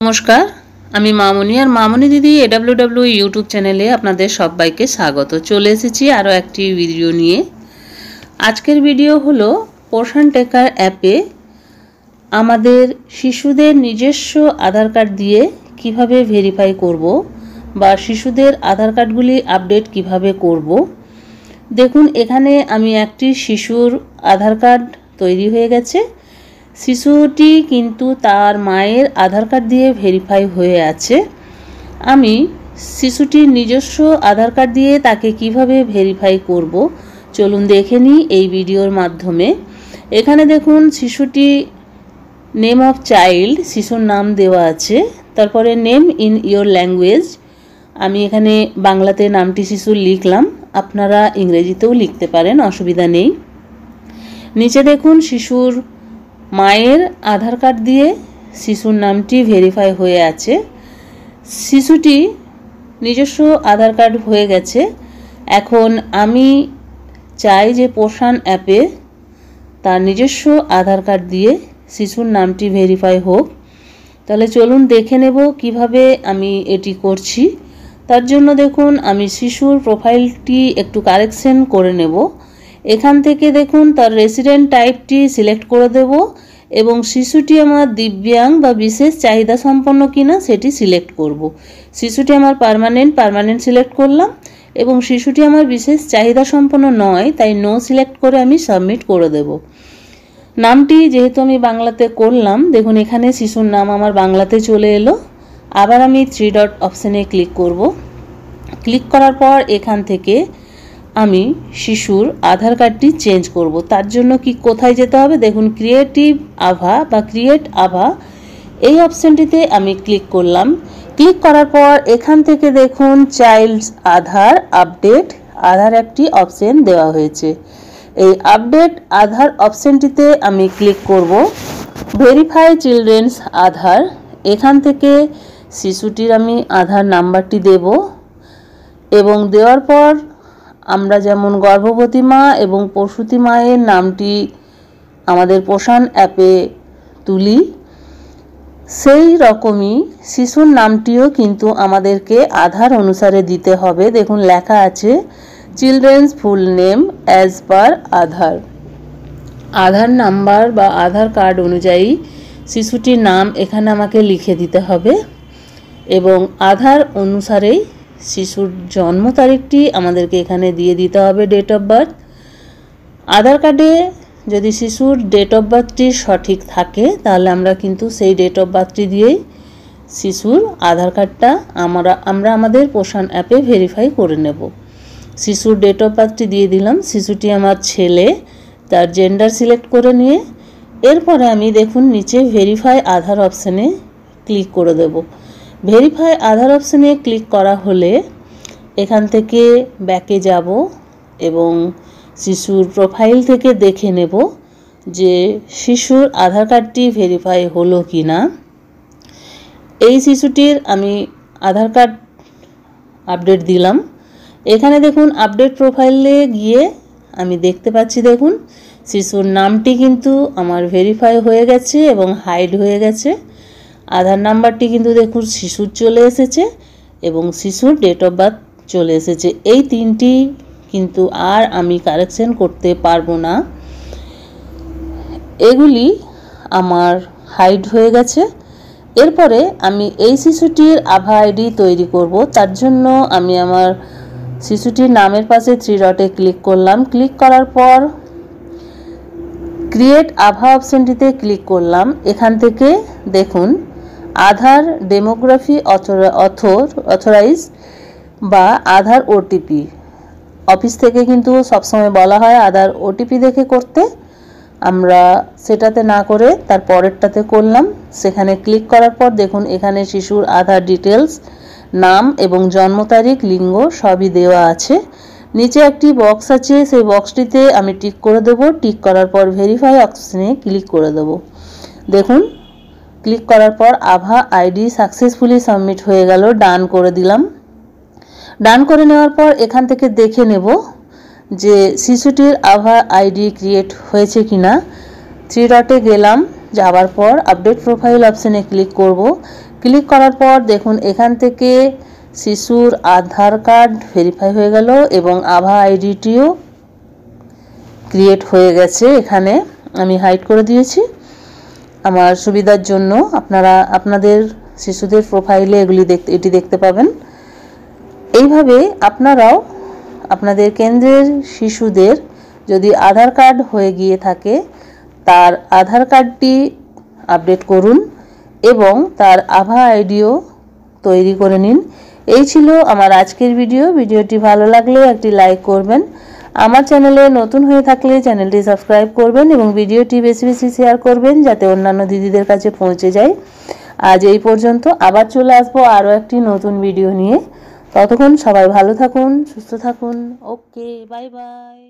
নমস্কার, আমি মামনি আর মামনি দিদি AWW ইউটিউব চ্যানেলে আপনাদের সবাইকে স্বাগত। চলে এসেছি আরও একটি ভিডিও নিয়ে। আজকের ভিডিও হলো পোষণ ট্র্যাকার অ্যাপে আমাদের শিশুদের নিজস্ব আধার কার্ড দিয়ে কিভাবে ভেরিফাই করব বা শিশুদের আধার কার্ডগুলি আপডেট কিভাবে করব। দেখুন, এখানে আমি একটি শিশুর আধার কার্ড তৈরি হয়ে গেছে। শিশুটি কিন্তু তার মায়ের আধার কার্ড দিয়ে ভেরিফাই হয়ে আছে। আমি শিশুটির নিজস্ব আধার কার্ড দিয়ে তাকে কিভাবে ভেরিফাই করব চলুন দেখে নিই এই ভিডিওর মাধ্যমে। এখানে দেখুন, শিশুটি নেম অফ চাইল্ড, শিশুর নাম দেওয়া আছে, তারপরে নেম ইন ইয়োর ল্যাঙ্গুয়েজ। আমি এখানে বাংলাতে নামটি শিশুর লিখলাম, আপনারা ইংরেজিতেও লিখতে পারেন, অসুবিধা নেই। নিচে দেখুন, শিশুর মায়ের আধার কার্ড দিয়ে শিশুর নামটি ভেরিফাই হয়ে আছে। শিশুটি নিজস্ব আধার কার্ড হয়ে গেছে। এখন আমি চাই যে পোষণ অ্যাপে তার নিজস্ব আধার কার্ড দিয়ে শিশুর নামটি ভেরিফাই হোক। তাহলে চলুন দেখে নেব কিভাবে আমি এটি করছি। তার জন্য দেখুন, আমি শিশুর প্রোফাইলটি একটু কারেকশন করে নেব। এখান থেকে দেখুন, তার রেসিডেন্ট টাইপটি সিলেক্ট করে দেব এবং শিশুটি আমার দিব্যাঙ্গ বা বিশেষ চাহিদা সম্পন্ন কিনা সেটি সিলেক্ট করব। শিশুটি আমার পার্মানেন্ট সিলেক্ট করলাম এবং শিশুটি আমার বিশেষ চাহিদা সম্পন্ন নয়, তাই নো সিলেক্ট করে আমি সাবমিট করে দেব। নামটি যেহেতু আমি বাংলাতে করলাম, দেখুন এখানে শিশুর নাম আমার বাংলাতে চলে এলো। আবার আমি 3 ডট অপশানে ক্লিক করব। ক্লিক করার পর এখান থেকে আমি শিশুর আধার কার্ডটি চেঞ্জ করব। তার জন্য কোথায় যেতে হবে, দেখুন ক্রিয়েট আভা এই অপশানটিতে আমি ক্লিক করলাম। ক্লিক করার পর এখান থেকে দেখুন চাইল্ডস আপডেট আধার একটি অপশান দেওয়া হয়েছে। এই আপডেট আধার অপশানটিতে আমি ক্লিক করব। ভেরিফাই চিলড্রেন্স আধার, এখান থেকে শিশুটির আমি আধার নাম্বারটি দেব এবং দেওয়ার পর আমরা যেমন গর্ভবতী মা এবং প্রসূতি মায়ের নামটি আমাদের পোষণ অ্যাপে তুলি, সেই রকমই শিশুর নামটিও কিন্তু আমাদেরকে আধার অনুসারে দিতে হবে। দেখুন লেখা আছে children's full name as per Aadhaar number বা আধার কার্ড অনুযায়ী শিশুটির নাম এখানে আমাকে লিখে দিতে হবে এবং আধার অনুসারেই শিশুর জন্ম তারিখটি আমাদেরকে এখানে দিয়ে দিতে হবে, ডেট অফ বার্থ। আধার কার্ডে যদি শিশুর ডেট অফ বার্থটি সঠিক থাকে তাহলে আমরা কিন্তু সেই ডেট অফ বার্থটি দিয়েই শিশুর আধার কার্ডটা আমরা আমাদের পোষণ অ্যাপে ভেরিফাই করে নেব। শিশুর ডেট অফ বার্থটি দিয়ে দিলাম। শিশুটি আমার ছেলে, তার জেন্ডার সিলেক্ট করে নিয়ে এরপরে আমি দেখুন নিচে ভেরিফাই আধার অপশানে ক্লিক করে দেব। ভেরিফাই আধার অপশানে ক্লিক করা হলে এখান থেকে ব্যাকে যাব এবং শিশুর প্রোফাইল থেকে দেখে নেব যে শিশুর আধার কার্ডটি ভেরিফাই হলো কি না। এই শিশুটির আমি আধার কার্ড আপডেট দিলাম। এখানে দেখুন আপডেট প্রোফাইলে গিয়ে আমি দেখতে পাচ্ছি, দেখুন শিশুর নামটি কিন্তু আমার ভেরিফাই হয়ে গেছে এবং হাইড হয়ে গেছে। আধার নাম্বারটি কিন্তু দেখুন শিশুর চলে এসেছে এবং শিশুর ডেট অফ বার্থ চলে এসেছে। এই তিনটি কিন্তু আর আমি কারেকশন করতে পারবো না, এগুলি আমার হাইড হয়ে গেছে। এরপরে আমি এই শিশুটির আভা আইডি তৈরি করব। তার জন্য আমি আমার শিশুটির নামের পাশে 3 ডটে ক্লিক করলাম। ক্লিক করার পর ক্রিয়েট আভা অপশানটিতে ক্লিক করলাম। এখান থেকে দেখুন আধার ডেমোগ্রাফি অথরাইজ বা আধার ওটিপি, অফিস থেকে কিন্তু সবসময় বলা হয় আধার ওটিপি দেখে করতে, আমরা সেটাতে না করে তার পরেরটাতে করলাম। সেখানে ক্লিক করার পর দেখুন এখানে শিশুর আধার ডিটেলস, নাম এবং জন্ম তারিখ, লিঙ্গ সবই দেওয়া আছে। নিচে একটি বক্স আছে, সেই বক্সটিতে আমি টিক করে দেব। টিক করার পর ভেরিফাই অপশানে ক্লিক করে দেব। দেখুন ক্লিক করার পর আভা আইডি সাকসেসফুলি সাবমিট হয়ে গেল। ডান করে দিলাম। ডান করে নেওয়ার পর এখান থেকে দেখে নেব যে শিশুটির আভা আইডি ক্রিয়েট হয়েছে কিনা। 3 ডটে গেলাম, যাওয়ার পর আপডেট প্রোফাইল অপশানে ক্লিক করব। ক্লিক করার পর দেখুন এখান থেকে শিশুর আধার কার্ড ভেরিফাই হয়ে গেল এবং আভা আইডিটিও ক্রিয়েট হয়ে গেছে। এখানে আমি হাইড করে দিয়েছি আমার সুবিধার জন্য। আপনারা আপনাদের শিশুদের প্রোফাইলে এটি দেখতে পাবেন। এইভাবে আপনারাও আপনাদের কেন্দ্রের শিশুদের যদি আধার কার্ড হয়ে গিয়ে থাকে তার আধার কার্ডটি আপডেট করুন এবং তার আভা আইডিও তৈরি করে নিন। এই ছিল আমার আজকের ভিডিওটি ভালো লাগলে একটি লাইক করবেন। আমার চ্যানেলে নতুন হয়ে থাকলে চ্যানেলটি সাবস্ক্রাইব করবেন এবং ভিডিওটি বেশি বেশি শেয়ার করবেন যাতে অন্যান্য দিদিদের কাছে পৌঁছে যায়। আজ এই পর্যন্ত, আবার চলে আসবো আরও একটি নতুন ভিডিও নিয়ে। ততক্ষণ সবাই ভালো থাকুন, সুস্থ থাকুন। ওকে, বাই বাই।